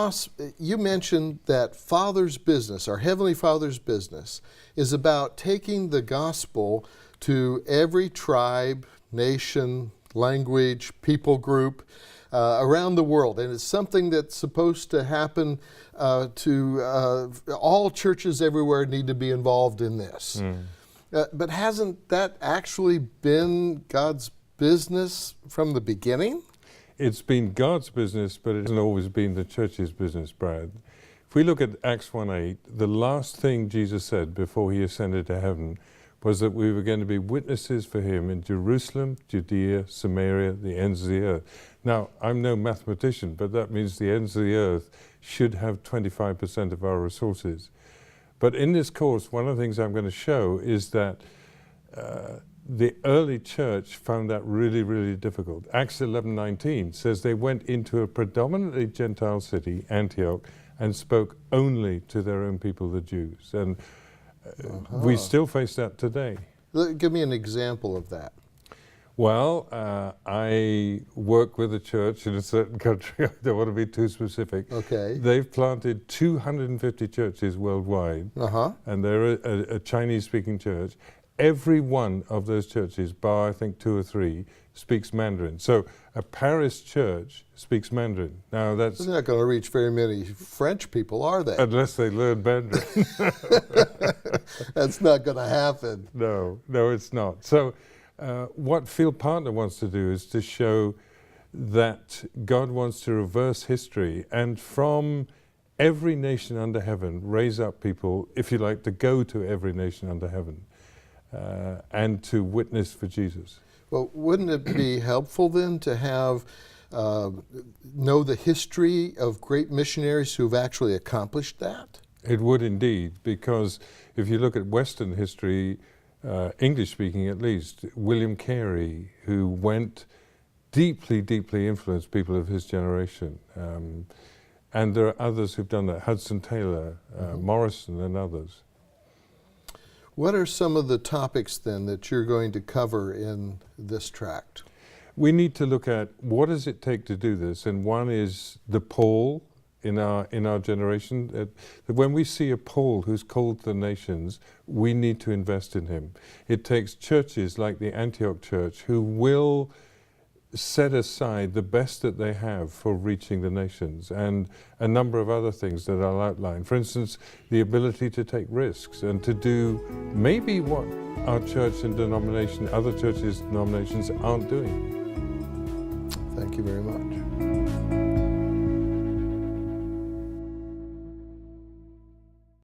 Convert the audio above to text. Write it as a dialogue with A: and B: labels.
A: Ross, you mentioned that Father's business, our Heavenly Father's business, is about taking the gospel to every tribe, nation, language, people group around the world. And it's something that's supposed to happen to all churches everywhere need to be involved in this. But hasn't that actually been God's business from the beginning?
B: It's been God's business, but it hasn't always been the church's business, Brad. If we look at Acts 1:8, the last thing Jesus said before he ascended to heaven was that we were going to be witnesses for him in Jerusalem, Judea, Samaria, the ends of the earth. Now, I'm no mathematician, but that means the ends of the earth should have 25% of our resources. But in this course, one of the things I'm going to show is that the early church found that really, really difficult. Acts 11:19 says they went into a predominantly Gentile city, Antioch, and spoke only to their own people, the Jews. And we still face that today.
A: Give me an example of that.
B: Well, I work with a church in a certain country. I don't want to be too specific.
A: Okay.
B: They've planted 250 churches worldwide, and they're a Chinese-speaking church. Every one of those churches, bar I think 2 or 3, speaks Mandarin. So a Paris church speaks Mandarin. Now that's...
A: They're not going to reach very many French people, are they?
B: Unless they learn Mandarin.
A: That's not going to happen.
B: No, it's not. So what Field Partner wants to do is to show that God wants to reverse history and from every nation under heaven raise up people, if you like, to go to every nation under heaven. And to witness for Jesus.
A: Well, wouldn't it be helpful then to have know the history of great missionaries who've actually accomplished that?
B: It would indeed, because if you look at Western history, English speaking at least, William Carey, who went deeply, deeply influenced people of his generation. And there are others who've done that, Hudson Taylor, Morrison and others.
A: What are some of the topics then that you're going to cover in this tract?
B: We need to look at what does it take to do this, and one is the Paul in our generation. That when we see a Paul who's called to the nations, we need to invest in him. It takes churches like the Antioch Church who will set aside the best that they have for reaching the nations, and a number of other things that I'll outline. For instance, the ability to take risks and to do maybe what our church and denomination, other churches, denominations aren't doing.
A: Thank you very much.